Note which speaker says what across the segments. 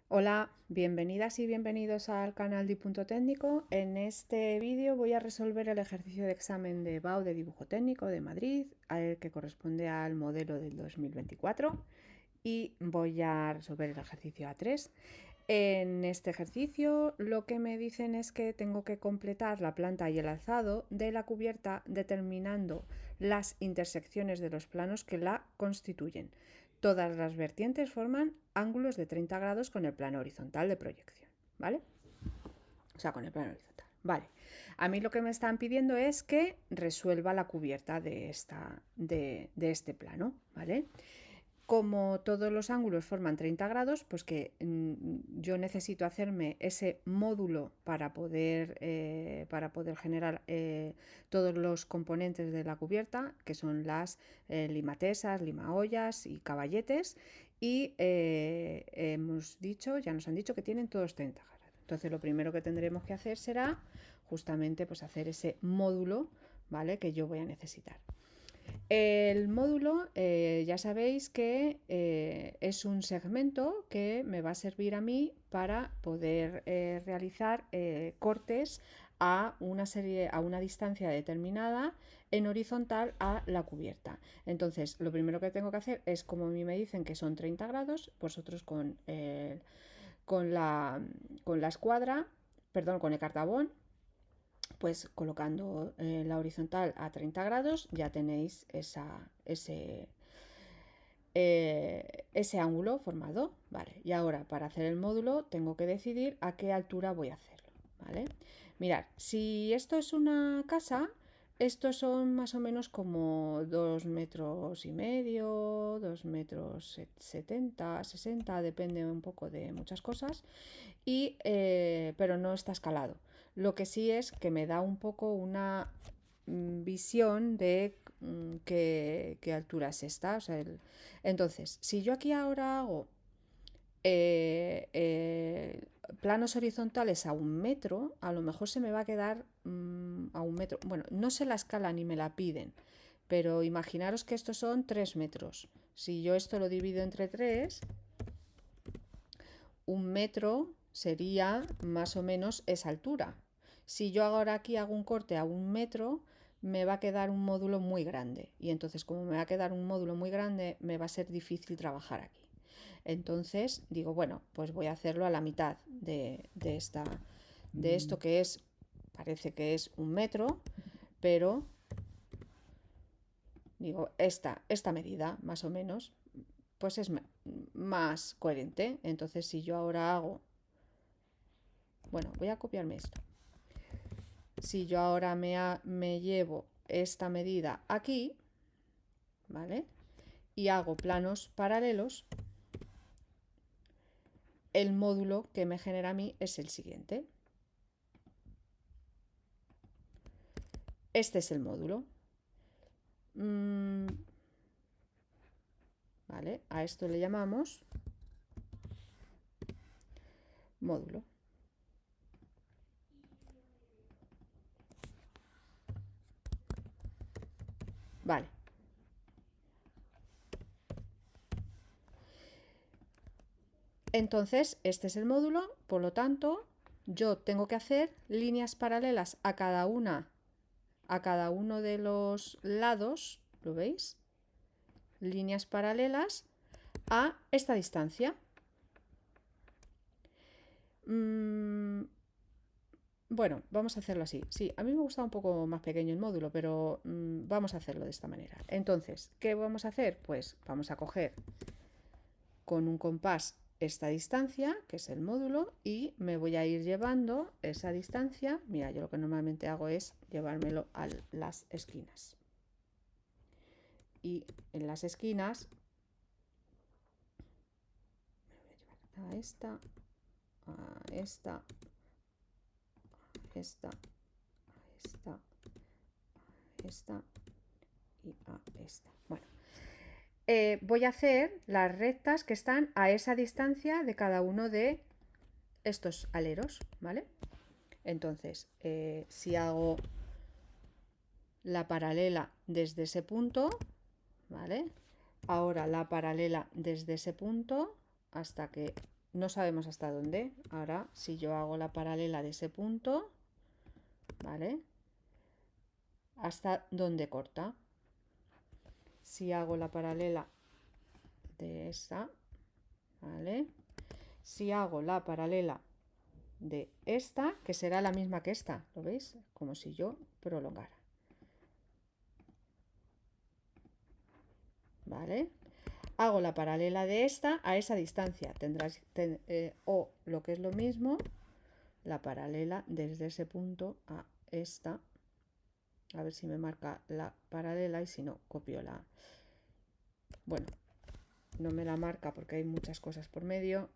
Speaker 1: Hola, bienvenidas y bienvenidos al canal de Punto Técnico. En este vídeo voy a resolver el ejercicio de examen de BAU de Dibujo Técnico de Madrid, que corresponde al modelo del 2024, y voy a resolver el ejercicio A3. En este ejercicio lo que me dicen es que tengo que completar la planta y el alzado de la cubierta determinando las intersecciones de los planos que la constituyen. Todas las vertientes forman ángulos de 30 grados con el plano horizontal de proyección, ¿vale? O sea, con el plano horizontal. Vale. A mí lo que me están pidiendo es que resuelva la cubierta de este plano, ¿vale? Como todos los ángulos forman 30 grados, pues que yo necesito hacerme ese módulo para poder generar todos los componentes de la cubierta, que son las limatesas, limaollas y caballetes. Y ya nos han dicho que tienen todos 30 grados. Entonces lo primero que tendremos que hacer será justamente pues hacer ese módulo, ¿vale? Que yo voy a necesitar. El módulo, ya sabéis que es un segmento que me va a servir a mí para poder realizar cortes a una distancia determinada en horizontal a la cubierta. Entonces, lo primero que tengo que hacer es, como a mí me dicen que son 30 grados, vosotros con la escuadra, perdón, con el cartabón, pues colocando la horizontal a 30 grados ya tenéis ese ángulo formado. Vale, y ahora para hacer el módulo tengo que decidir a qué altura voy a hacerlo. ¿Vale? Mirad, si esto es una casa, estos son más o menos como 2,5 metros, 2,70 m, 60, depende un poco de muchas cosas, pero no está escalado. Lo que sí es que me da un poco una visión de qué altura es esta. O sea, entonces, si yo aquí ahora hago eh, eh, planos horizontales a 1 metro, a lo mejor se me va a quedar a 1 metro. Bueno, no se la escala ni me la piden, pero imaginaros que estos son 3 metros. Si yo esto lo divido entre 3, 1 metro sería más o menos esa altura. Si yo ahora aquí hago un corte a 1 metro, me va a quedar un módulo muy grande. Y entonces, como me va a quedar un módulo muy grande, me va a ser difícil trabajar aquí. Entonces digo, bueno, pues voy a hacerlo a la mitad de esto que es, parece que es 1 metro, pero digo, esta medida más o menos, pues es más coherente. Entonces, si yo ahora hago, bueno, voy a copiarme esto. Si yo ahora me llevo esta medida aquí, ¿vale? Y hago planos paralelos, el módulo que me genera a mí es el siguiente. Este es el módulo. ¿Vale? A esto le llamamos módulo. Vale. Entonces, este es el módulo, por lo tanto, yo tengo que hacer líneas paralelas a cada uno de los lados, ¿lo veis? Líneas paralelas a esta distancia. Bueno, vamos a hacerlo así. Sí, a mí me gusta un poco más pequeño el módulo, pero vamos a hacerlo de esta manera. Entonces, ¿qué vamos a hacer? Pues vamos a coger con un compás esta distancia, que es el módulo, y me voy a ir llevando esa distancia. Mira, yo lo que normalmente hago es llevármelo a las esquinas. Y en las esquinas me voy a llevar a esta, a esta, a esta, a esta, a esta y a esta. Bueno, voy a hacer las rectas que están a esa distancia de cada uno de estos aleros, ¿vale? Entonces, si hago la paralela desde ese punto, ¿vale? Ahora la paralela desde ese punto hasta que no sabemos hasta dónde. Ahora, si yo hago la paralela de ese punto, ¿vale? Hasta dónde corta. Si hago la paralela de esta, ¿vale? Si hago la paralela de esta, que será la misma que esta, ¿lo veis? Como si yo prolongara. ¿Vale? Hago la paralela de esta a esa distancia. Tendrás, o lo que es lo mismo, la paralela desde ese punto a esta. A ver si me marca la paralela y si no, copio la... Bueno, no me la marca porque hay muchas cosas por medio.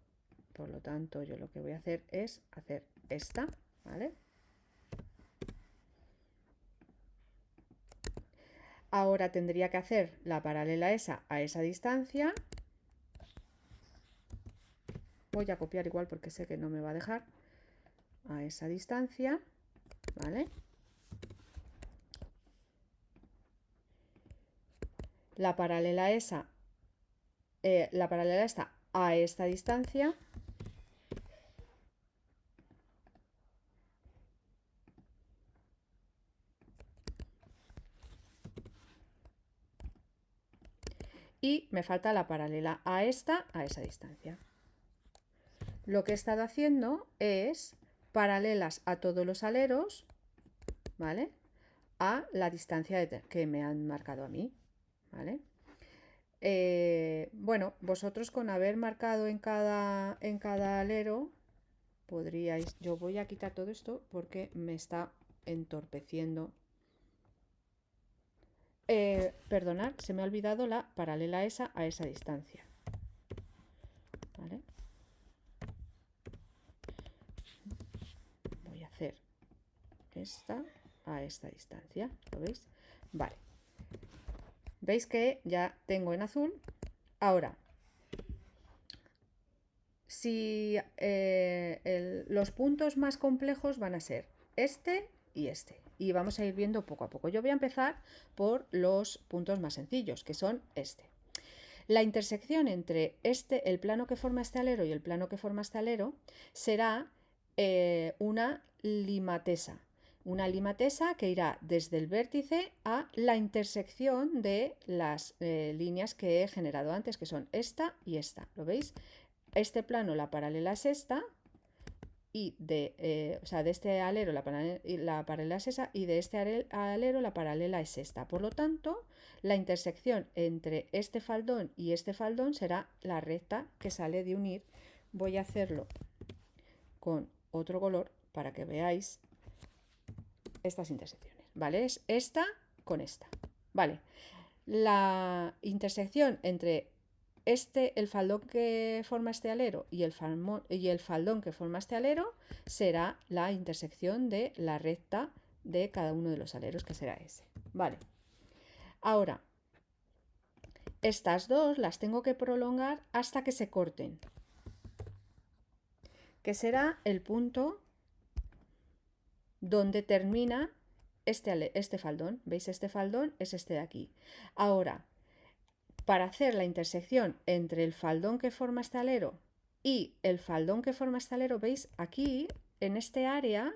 Speaker 1: Por lo tanto, yo lo que voy a hacer es hacer esta, ¿vale? Ahora tendría que hacer la paralela esa a esa distancia. Voy a copiar igual porque sé que no me va a dejar. A esa distancia, ¿vale? La paralela esa, la paralela esta a esta distancia. Y me falta la paralela a esta a esa distancia. Lo que he estado haciendo es paralelas a todos los aleros, ¿vale? A la distancia que me han marcado a mí, ¿vale? Bueno, vosotros con haber marcado en cada alero podríais... Yo voy a quitar todo esto porque me está entorpeciendo. Perdonad, se me ha olvidado la paralela esa a esa distancia, ¿vale? Voy a hacer esta a esta distancia, ¿lo veis? Vale. Veis que ya tengo en azul. Ahora, si los puntos más complejos van a ser este y este. Y vamos a ir viendo poco a poco. Yo voy a empezar por los puntos más sencillos, que son este. La intersección entre el plano que forma este alero y el plano que forma este alero será una limatesa. Una limatesa que irá desde el vértice a la intersección de las líneas que he generado antes, que son esta y esta. ¿Lo veis? Este plano, la paralela es esta, y de este alero la paralela es esa, y de este alero la paralela es esta. Por lo tanto, la intersección entre este faldón y este faldón será la recta que sale de unir. Voy a hacerlo con otro color para que veáis estas intersecciones, ¿vale? Es esta con esta, ¿vale? La intersección entre el faldón que forma este alero y el faldón que forma este alero será la intersección de la recta de cada uno de los aleros, que será ese. Vale. Ahora, estas dos las tengo que prolongar hasta que se corten, que será el punto donde termina este faldón. ¿Veis? Este faldón es este de aquí. Ahora, para hacer la intersección entre el faldón que forma este alero y el faldón que forma este alero, ¿veis? Aquí, en este área,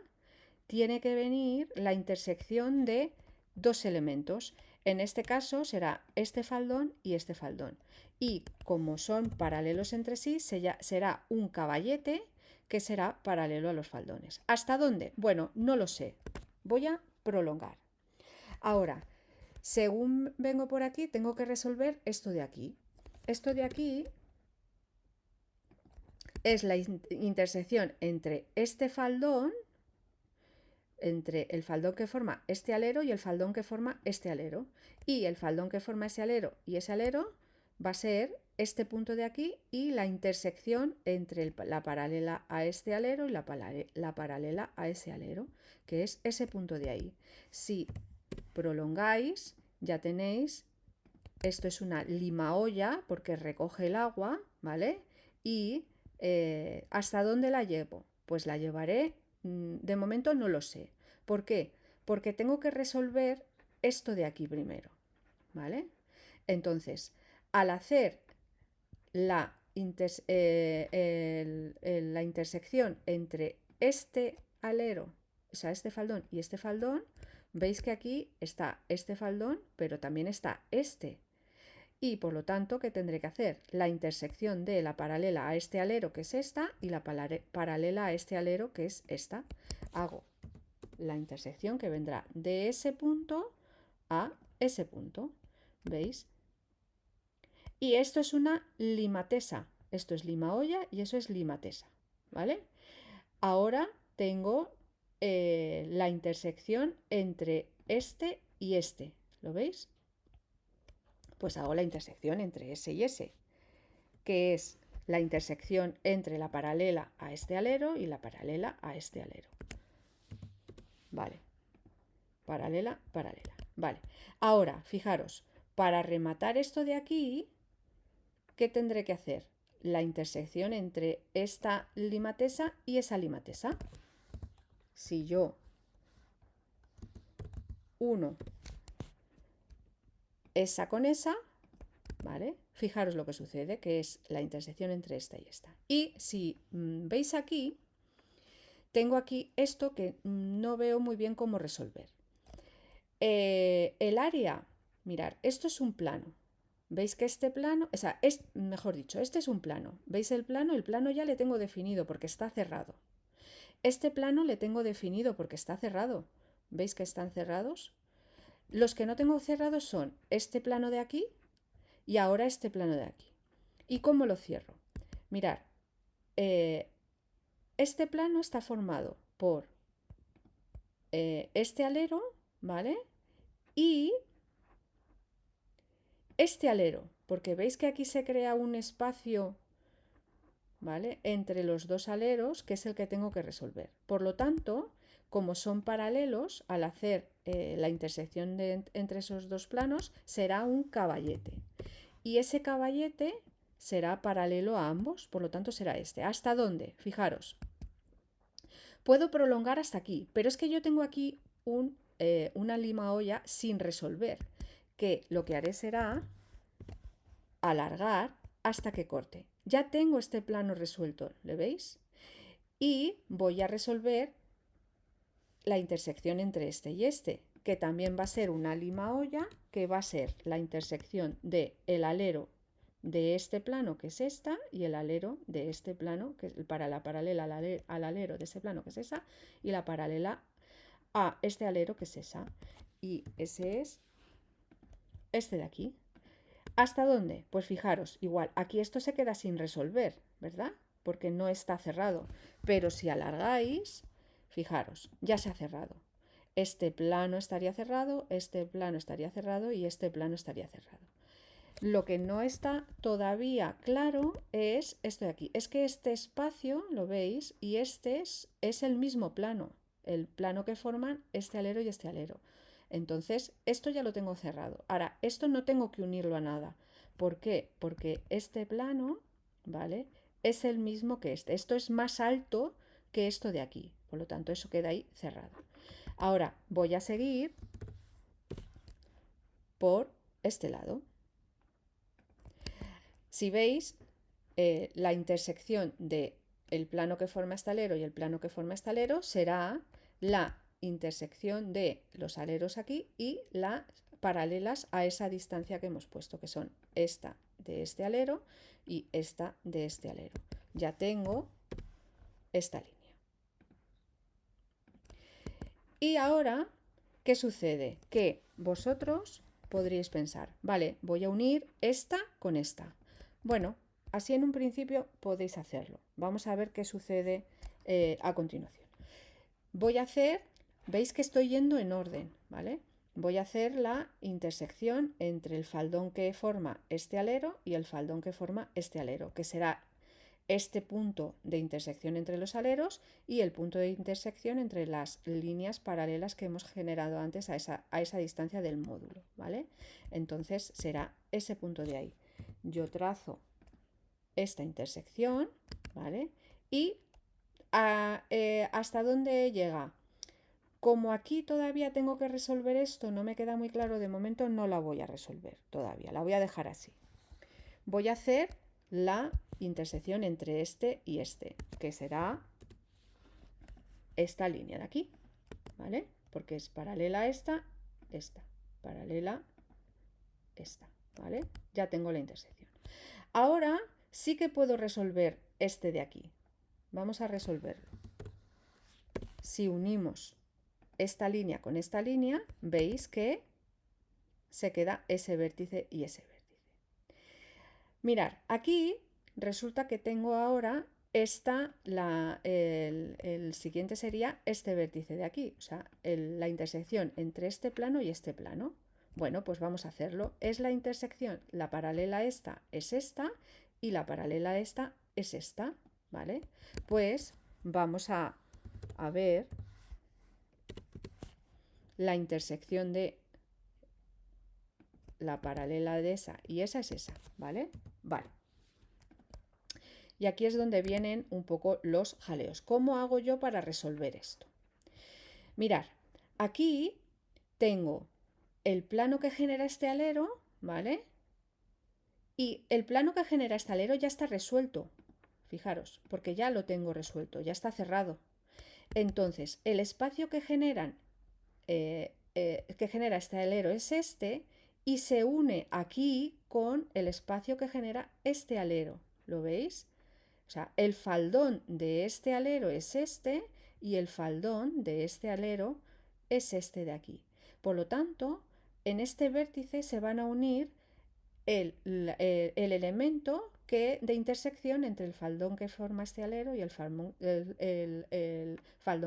Speaker 1: tiene que venir la intersección de dos elementos. En este caso será este faldón y este faldón. Y como son paralelos entre sí, será un caballete que será paralelo a los faldones. ¿Hasta dónde? Bueno, no lo sé. Voy a prolongar. Ahora, según vengo por aquí, tengo que resolver esto de aquí. Esto de aquí es la intersección entre este faldón, entre el faldón que forma este alero y el faldón que forma este alero. Y el faldón que forma ese alero y ese alero va a ser este punto de aquí y la intersección entre la paralela a este alero y la paralela a ese alero, que es ese punto de ahí. Si prolongáis, ya tenéis, esto es una limaolla porque recoge el agua, ¿vale? Y ¿hasta dónde la llevo? Pues la llevaré, de momento no lo sé. ¿Por qué? Porque tengo que resolver esto de aquí primero, ¿vale? Entonces, al hacer la la intersección entre este alero, o sea, este faldón y este faldón, veis que aquí está este faldón, pero también está este. Y por lo tanto, ¿qué tendré que hacer? La intersección de la paralela a este alero, que es esta, y la paralela a este alero, que es esta. Hago la intersección que vendrá de ese punto a ese punto. ¿Veis? Y esto es una limatesa. Esto es lima olla y eso es limatesa. ¿Vale? Ahora tengo la intersección entre este y este. ¿Lo veis? Pues hago la intersección entre ese y ese, que es la intersección entre la paralela a este alero y la paralela a este alero. Vale. Paralela, paralela. Vale. Ahora, fijaros, para rematar esto de aquí, ¿qué tendré que hacer? La intersección entre esta limatesa y esa limatesa. Si yo uno esa con esa, ¿vale? Fijaros lo que sucede, que es la intersección entre esta y esta. Y si veis aquí, tengo aquí esto que no veo muy bien cómo resolver. El área, mirar, esto es un plano. ¿Veis que este plano, o sea, mejor dicho, este es un plano? ¿Veis el plano? El plano ya le tengo definido porque está cerrado. Este plano le tengo definido porque está cerrado. ¿Veis que están cerrados? Los que no tengo cerrados son este plano de aquí y ahora este plano de aquí. ¿Y cómo lo cierro? Mirad, este plano está formado por este alero, ¿vale? Y este alero, porque veis que aquí se crea un espacio, ¿vale?, entre los dos aleros, que es el que tengo que resolver. Por lo tanto, como son paralelos, al hacer la intersección entre esos dos planos, será un caballete. Y ese caballete será paralelo a ambos, por lo tanto será este. ¿Hasta dónde? Fijaros. Puedo prolongar hasta aquí, pero es que yo tengo aquí una lima olla sin resolver, que lo que haré será alargar hasta que corte. Ya tengo este plano resuelto, ¿le veis? Y voy a resolver la intersección entre este y este, que también va a ser una lima olla, que va a ser la intersección del alero de este plano, que es esta, y el alero de este plano, que es para la paralela al alero de ese plano, que es esa, y la paralela a este alero, que es esa. Y ese es este de aquí. ¿Hasta dónde? Pues fijaros, igual, aquí esto se queda sin resolver, ¿verdad? Porque no está cerrado. Pero si alargáis, fijaros, ya se ha cerrado. Este plano estaría cerrado, este plano estaría cerrado y este plano estaría cerrado. Lo que no está todavía claro es esto de aquí. Es que este espacio, lo veis, y este es el mismo plano. El plano que forman este alero y este alero. Entonces, esto ya lo tengo cerrado. Ahora, esto no tengo que unirlo a nada. ¿Por qué? Porque este plano, ¿vale?, es el mismo que este. Esto es más alto que esto de aquí. Por lo tanto, eso queda ahí cerrado. Ahora, voy a seguir por este lado. Si veis, la intersección de el plano que forma este alero y el plano que forma este alero será la intersección de los aleros aquí y las paralelas a esa distancia que hemos puesto, que son esta de este alero y esta de este alero. Ya tengo esta línea. Y ahora, ¿qué sucede? Que vosotros podríais pensar, vale, voy a unir esta con esta. Bueno, así en un principio podéis hacerlo. Vamos a ver qué sucede a continuación. Voy a hacer, veis que estoy yendo en orden, ¿vale? Voy a hacer la intersección entre el faldón que forma este alero y el faldón que forma este alero, que será este punto de intersección entre los aleros y el punto de intersección entre las líneas paralelas que hemos generado antes a esa distancia del módulo, ¿vale? Entonces será ese punto de ahí. Yo trazo esta intersección, ¿vale? Y ¿hasta dónde llega? Como aquí todavía tengo que resolver esto, no me queda muy claro, de momento no la voy a resolver todavía, la voy a dejar así. Voy a hacer la intersección entre este y este, que será esta línea de aquí, ¿vale? Porque es paralela a esta, paralela esta, ¿vale? Ya tengo la intersección. Ahora sí que puedo resolver este de aquí. Vamos a resolverlo. Si unimos esta línea con esta línea, veis que se queda ese vértice y ese vértice. Mirar, aquí resulta que tengo ahora el siguiente sería este vértice de aquí, o sea, la intersección entre este plano y este plano. Bueno, pues vamos a hacerlo. Es la intersección, la paralela a esta es esta y la paralela a esta es esta, ¿vale? Pues vamos a ver la intersección de la paralela de esa y esa es esa, ¿vale? Vale. Y aquí es donde vienen un poco los jaleos. ¿Cómo hago yo para resolver esto? Mirar, aquí tengo el plano que genera este alero, ¿vale? Y el plano que genera este alero ya está resuelto, fijaros, porque ya lo tengo resuelto, ya está cerrado. Entonces, el espacio que genera este alero es este y se une aquí con el espacio que genera este alero. ¿Lo veis? O sea, el faldón de este alero es este y el faldón de este alero es este de aquí. Por lo tanto, en este vértice se van a unir el elemento de intersección entre el faldón que forma este alero y el faldón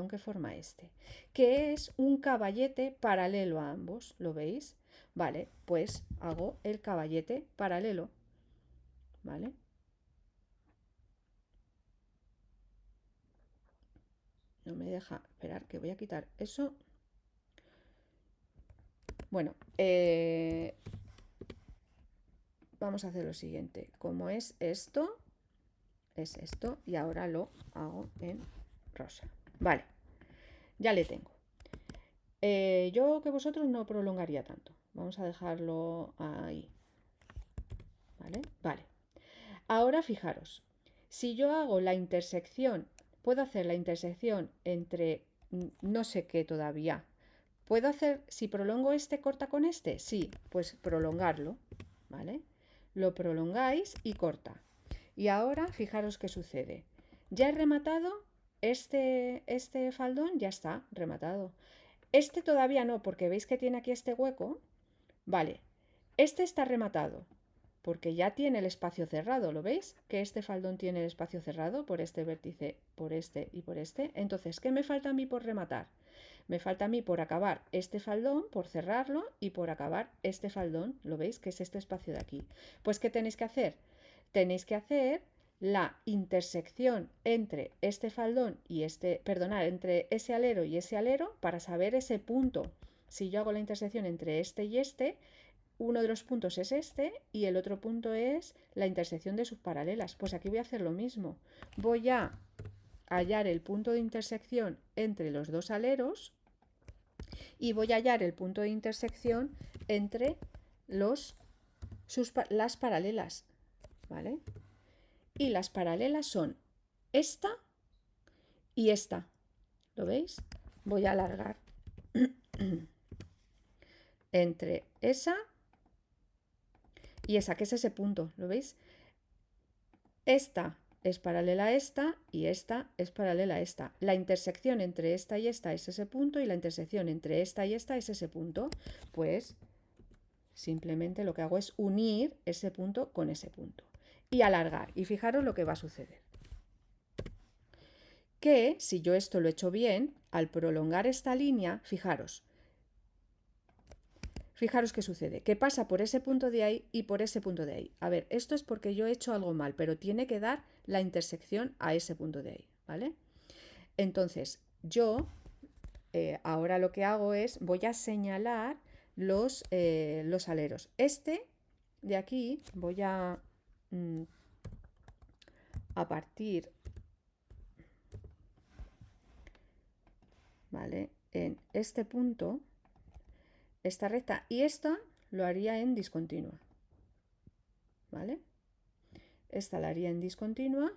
Speaker 1: que forma este, que es un caballete paralelo a ambos. ¿Lo veis? Vale, pues hago el caballete paralelo. ¿Vale? No me deja esperar, que voy a quitar eso. Bueno, vamos a hacer lo siguiente. Como es esto y ahora lo hago en rosa. Vale, ya le tengo. Yo que vosotros no prolongaría tanto. Vamos a dejarlo ahí. ¿Vale? Vale. Ahora fijaros, si yo hago la intersección, puedo hacer la intersección entre no sé qué todavía. ¿Puedo hacer, si prolongo este, corta con este? Sí, pues prolongarlo, ¿vale? Lo prolongáis y corta. Y ahora fijaros qué sucede. Ya he rematado este faldón, ya está rematado. Este todavía no, porque veis que tiene aquí este hueco. Vale, este está rematado, porque ya tiene el espacio cerrado, ¿lo veis? Que este faldón tiene el espacio cerrado por este vértice, por este y por este. Entonces, ¿qué me falta a mí por rematar? Me falta a mí por acabar este faldón, por cerrarlo y por acabar este faldón, ¿lo veis? Que es este espacio de aquí. Pues, ¿qué tenéis que hacer? Tenéis que hacer la intersección entre este faldón y entre ese alero y ese alero para saber ese punto. Si yo hago la intersección entre este y este, uno de los puntos es este y el otro punto es la intersección de sus paralelas. Pues aquí voy a hacer lo mismo. Voy a hallar el punto de intersección entre los dos aleros y voy a hallar el punto de intersección entre las paralelas, ¿vale? Y las paralelas son esta y esta, ¿lo veis? Voy a alargar entre esa y esa, que es ese punto, ¿lo veis? Esta es paralela a esta y esta es paralela a esta. La intersección entre esta y esta es ese punto y la intersección entre esta y esta es ese punto. Pues simplemente lo que hago es unir ese punto con ese punto y alargar. Y fijaros lo que va a suceder. Que si yo esto lo he hecho bien, al prolongar esta línea, fijaros qué sucede, que pasa por ese punto de ahí y por ese punto de ahí. A ver, esto es porque yo he hecho algo mal, pero tiene que dar la intersección a ese punto de ahí, ¿vale? Entonces, yo ahora lo que hago es, voy a señalar los aleros. Este de aquí voy a partir, ¿vale? En este punto, esta recta, y esta lo haría en discontinua, ¿vale? esta la haría en discontinua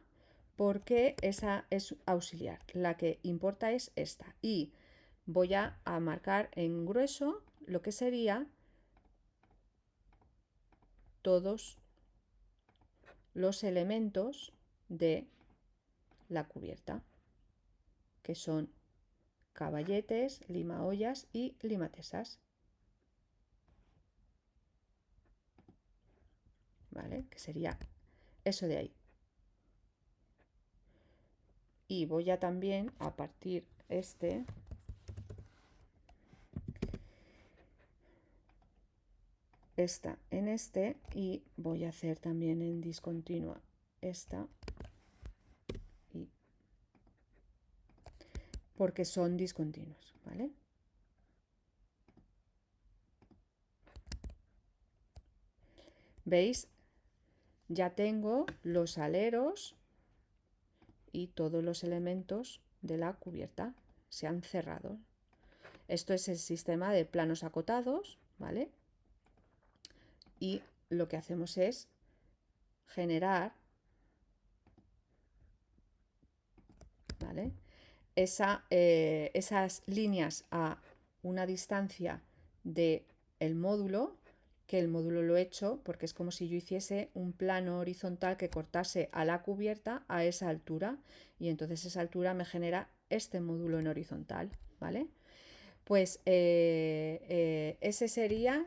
Speaker 1: porque esa es auxiliar. La que importa es esta. Y voy a marcar en grueso lo que sería todos los elementos de la cubierta, que son caballetes, limaollas y limatesas. ¿Vale? Que sería eso de ahí. Y voy a también a partir esta en y voy a hacer también en discontinua esta y porque son discontinuos, ¿vale? ¿Veis? Ya tengo los aleros y todos los elementos de la cubierta se han cerrado. Esto es el sistema de planos acotados, ¿vale? Y lo que hacemos es generar, ¿vale? Esas líneas a una distancia del módulo, que el módulo lo he hecho porque es como si yo hiciese un plano horizontal que cortase a la cubierta a esa altura, y entonces esa altura me genera este módulo en horizontal, ¿vale? Pues ese sería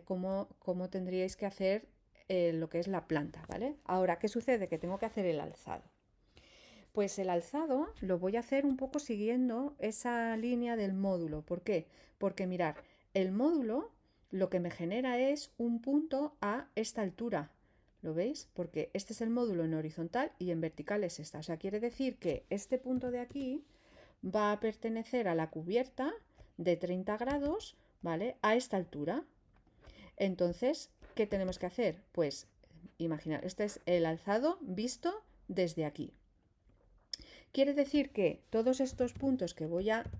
Speaker 1: cómo tendríais que hacer lo que es la planta, ¿vale? Ahora, ¿qué sucede? Que tengo que hacer el alzado. Pues el alzado lo voy a hacer un poco siguiendo esa línea del módulo. ¿Por qué? Porque mirar, el módulo lo que me genera es un punto a esta altura. ¿Lo veis? Porque este es el módulo en horizontal y en vertical es esta. O sea, quiere decir que este punto de aquí va a pertenecer a la cubierta de 30 grados, ¿vale? A esta altura. Entonces, ¿qué tenemos que hacer? Pues, imaginar, este es el alzado visto desde aquí. Quiere decir que todos estos puntos que voy a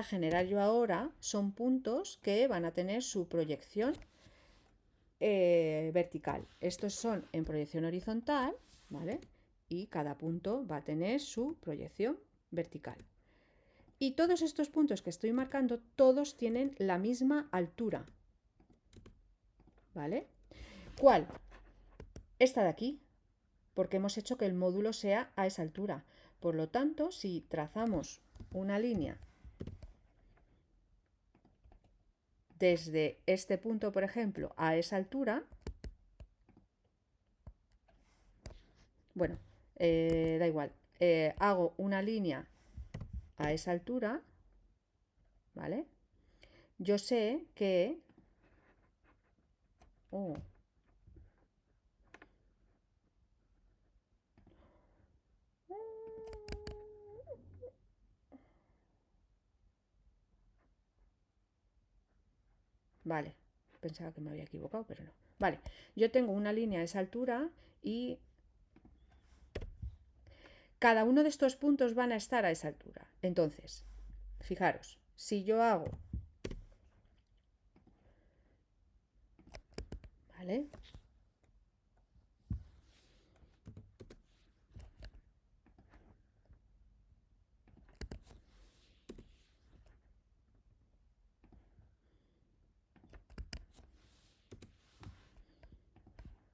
Speaker 1: generar yo ahora son puntos que van a tener su proyección vertical. Estos son en proyección horizontal, ¿vale? Y cada punto va a tener su proyección vertical. Y todos estos puntos que estoy marcando, todos tienen la misma altura, ¿vale? ¿Cuál? Esta de aquí, porque hemos hecho que el módulo sea a esa altura. Por lo tanto, si trazamos una línea desde este punto, por ejemplo, a esa altura, bueno, da igual, hago una línea a esa altura, ¿vale? Yo sé que... Oh, vale, pensaba que me había equivocado, pero no. Vale, yo tengo una línea a esa altura y cada uno de estos puntos van a estar a esa altura. Entonces, fijaros, si yo hago, ¿vale?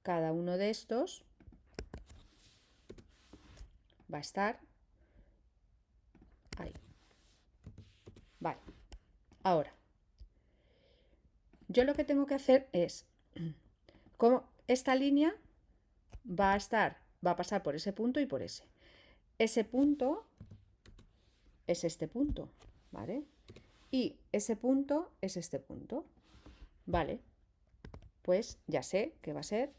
Speaker 1: Cada uno de estos va a estar ahí. Vale, ahora, yo lo que tengo que hacer es, como esta línea va a pasar por ese punto y por ese. Ese punto es este punto, ¿vale? Y ese punto es este punto, ¿vale? Pues ya sé que va a ser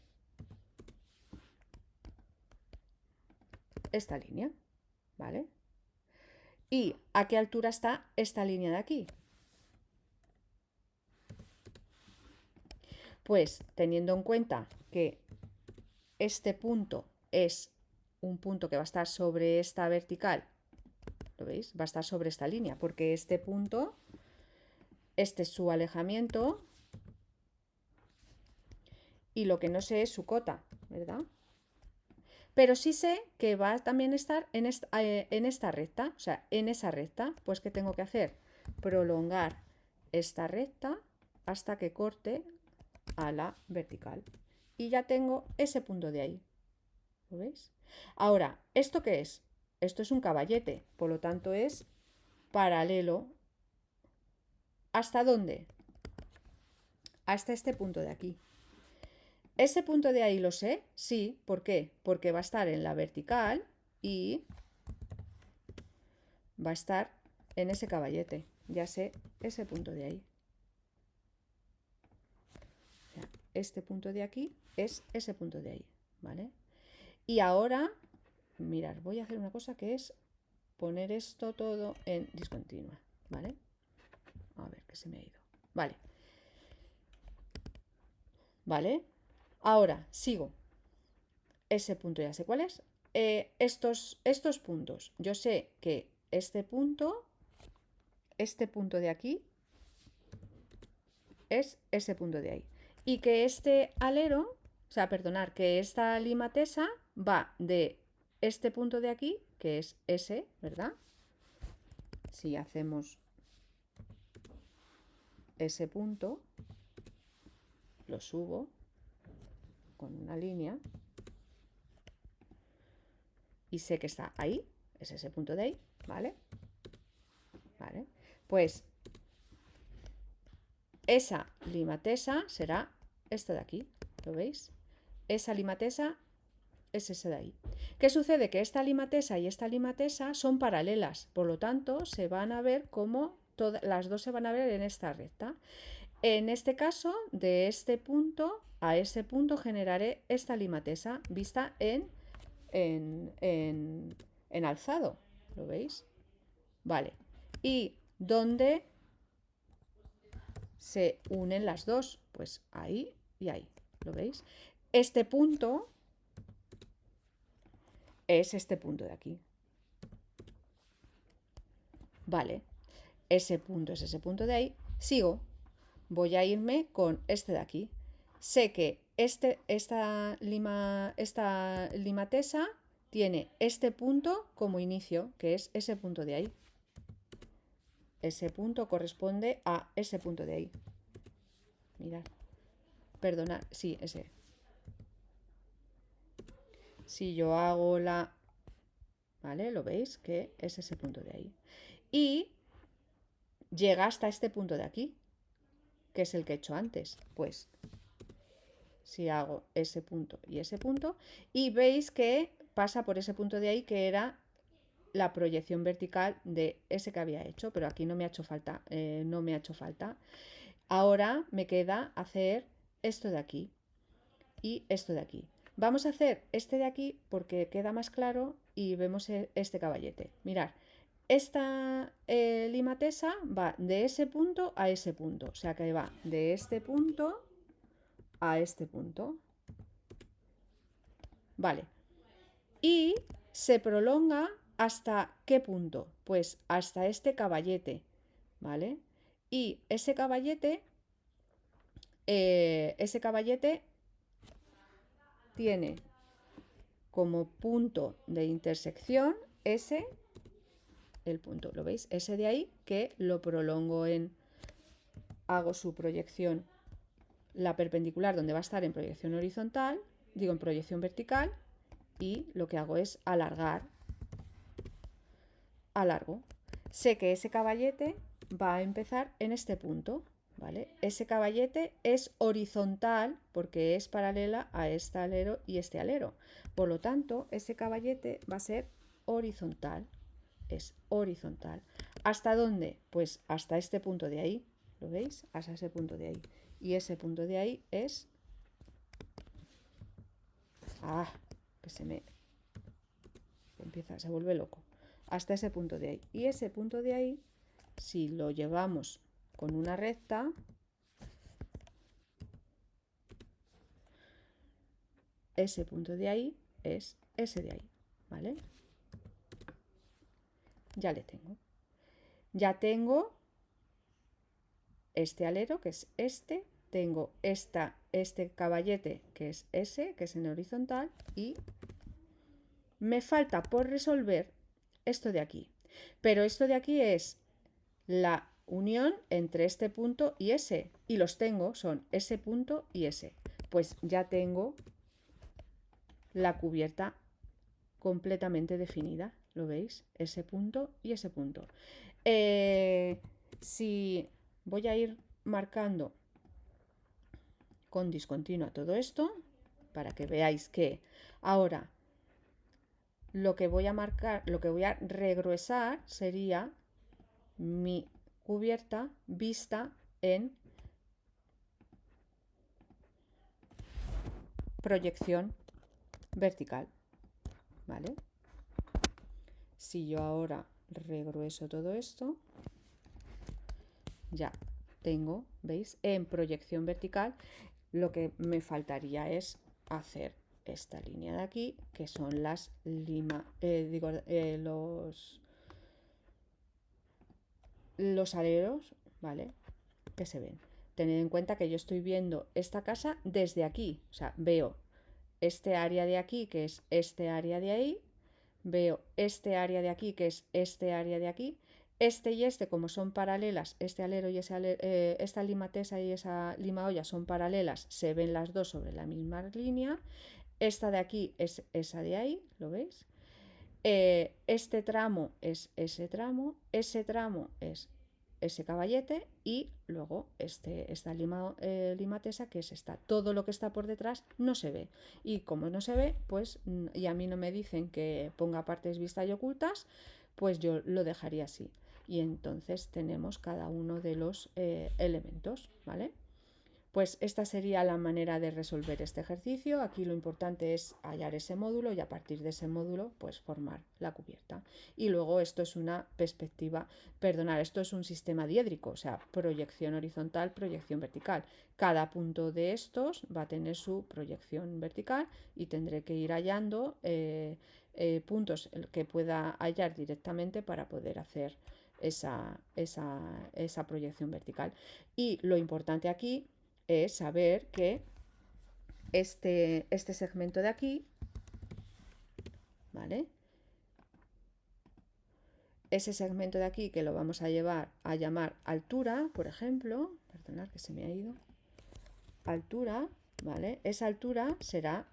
Speaker 1: esta línea, ¿vale? ¿Y a qué altura está esta línea de aquí? Pues teniendo en cuenta que este punto es un punto que va a estar sobre esta vertical, ¿lo veis? Va a estar sobre esta línea, porque este punto este es su alejamiento y lo que no sé es su cota, ¿verdad? Pero sí sé que va a también estar en esta recta, o sea, en esa recta. Pues ¿qué tengo que hacer? Prolongar esta recta hasta que corte a la vertical. Y ya tengo ese punto de ahí. ¿Lo veis? Ahora, ¿esto qué es? Esto es un caballete, por lo tanto es paralelo. ¿Hasta dónde? Hasta este punto de aquí. ¿Ese punto de ahí lo sé? Sí. ¿Por qué? Porque va a estar en la vertical y va a estar en ese caballete. Ya sé ese punto de ahí. O sea, este punto de aquí es ese punto de ahí, ¿vale? Y ahora, mirad, voy a hacer una cosa que es poner esto todo en discontinua, ¿vale? A ver, que se me ha ido. Vale. ¿Vale? Ahora, sigo. Ese punto ya sé cuál es. Estos puntos. Yo sé que este punto de aquí, es ese punto de ahí. Y que este alero, o sea, perdonar, que esta limatesa va de este punto de aquí, que es ese, ¿verdad? Si hacemos ese punto, lo subo con una línea y sé que está ahí, es ese punto de ahí, ¿vale? ¿Vale? Pues esa limatesa será esta de aquí, ¿lo veis? Esa limatesa es ese de ahí. ¿Qué sucede? Que esta limatesa y esta limatesa son paralelas, por lo tanto se van a ver como las dos se van a ver en esta recta. En este caso, de este punto a ese punto generaré esta limatesa vista en alzado, ¿lo veis? Vale. ¿Y dónde se unen las dos? Pues ahí y ahí, ¿lo veis? Este punto es este punto de aquí. Vale, ese punto es ese punto de ahí. Sigo. Voy a irme con este de aquí. Sé que esta limatesa tiene este punto como inicio, que es ese punto de ahí. Ese punto corresponde a ese punto de ahí. Mirad. Perdonad, sí, ese. Si yo hago la... ¿Vale? ¿Lo veis? Que es ese punto de ahí. Y llega hasta este punto de aquí, que es el que he hecho antes. Pues si hago ese punto y veis que pasa por ese punto de ahí que era la proyección vertical de ese que había hecho, pero aquí no me ha hecho falta, no me ha hecho falta. Ahora me queda hacer esto de aquí y esto de aquí. Vamos a hacer este de aquí porque queda más claro y vemos este caballete. Mirad, esta limatesa va de ese punto a ese punto, o sea que va de este punto a este punto. Vale. Y se prolonga hasta qué punto? Pues hasta este caballete, ¿vale? Y ese caballete tiene como punto de intersección ese, el punto, ¿lo veis? Ese de ahí que lo prolongo hago su proyección, la perpendicular donde va a estar en proyección horizontal, digo en proyección vertical, y lo que hago es alargo. Sé que ese caballete va a empezar en este punto, ¿vale? Ese caballete es horizontal porque es paralela a este alero y este alero. Por lo tanto, ese caballete va a ser horizontal. Es horizontal. ¿Hasta dónde? Pues hasta este punto de ahí. ¿Lo veis? Hasta ese punto de ahí. Y ese punto de ahí es... Ah, que se vuelve loco. Hasta ese punto de ahí. Y ese punto de ahí, si lo llevamos con una recta, ese punto de ahí es ese de ahí, ¿vale? Ya le tengo. Ya tengo este alero, que es este, tengo este caballete, que es ese, que es en horizontal, y me falta por resolver esto de aquí. Pero esto de aquí es la unión entre este punto y ese, y los tengo, son ese punto y ese. Pues ya tengo la cubierta completamente definida, ¿lo veis? Ese punto y ese punto. Si voy a ir marcando con discontinua todo esto, para que veáis que ahora lo que voy a marcar, lo que voy a regruesar sería mi cubierta vista en proyección vertical, ¿vale? Si yo ahora regrueso todo esto, ya tengo, ¿veis? En proyección vertical, lo que me faltaría es hacer esta línea de aquí, que son las los aleros, ¿vale? Que se ven. Tened en cuenta que yo estoy viendo esta casa desde aquí, o sea, veo este área de aquí, que es este área de ahí, veo este área de aquí, que es este área de aquí, este y este, como son paralelas, este alero y ese alero, esta lima tesa y esa lima olla son paralelas, se ven las dos sobre la misma línea. Esta de aquí es esa de ahí, ¿lo veis? Este tramo es ese tramo es ese caballete y luego esta lima tesa que es esta. Todo lo que está por detrás no se ve. Y como no se ve, pues, y a mí no me dicen que ponga partes vistas y ocultas, pues yo lo dejaría así. Y entonces tenemos cada uno de los elementos, ¿vale? Pues esta sería la manera de resolver este ejercicio. Aquí lo importante es hallar ese módulo y a partir de ese módulo pues formar la cubierta. Y luego esto es una perspectiva, perdonad, esto es un sistema diédrico, o sea, proyección horizontal, proyección vertical. Cada punto de estos va a tener su proyección vertical y tendré que ir hallando puntos que pueda hallar directamente para poder hacer esa proyección vertical. Y lo importante aquí es saber que este segmento de aquí, ¿vale? Ese segmento de aquí que lo vamos a llevar a llamar altura, por ejemplo, perdonad que se me ha ido, altura, ¿vale? Esa altura será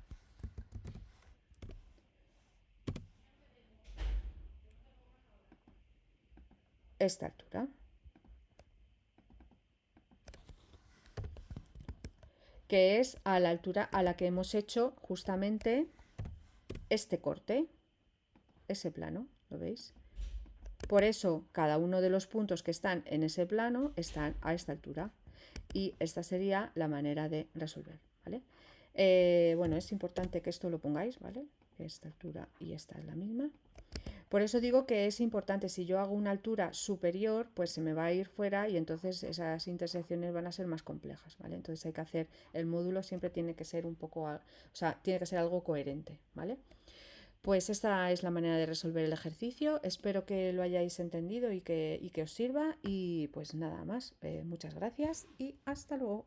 Speaker 1: esta altura, que es a la altura a la que hemos hecho justamente este corte, ese plano, ¿lo veis? Por eso cada uno de los puntos que están en ese plano están a esta altura. Y esta sería la manera de resolver, ¿vale? Bueno, es importante que esto lo pongáis, ¿vale? Esta altura y esta es la misma. Por eso digo que es importante, si yo hago una altura superior, pues se me va a ir fuera y entonces esas intersecciones van a ser más complejas, ¿vale? Entonces hay que hacer, el módulo siempre tiene que ser un poco, o sea, tiene que ser algo coherente, ¿vale? Pues esta es la manera de resolver el ejercicio. Espero que lo hayáis entendido y que os sirva. Y pues nada más. Muchas gracias y hasta luego.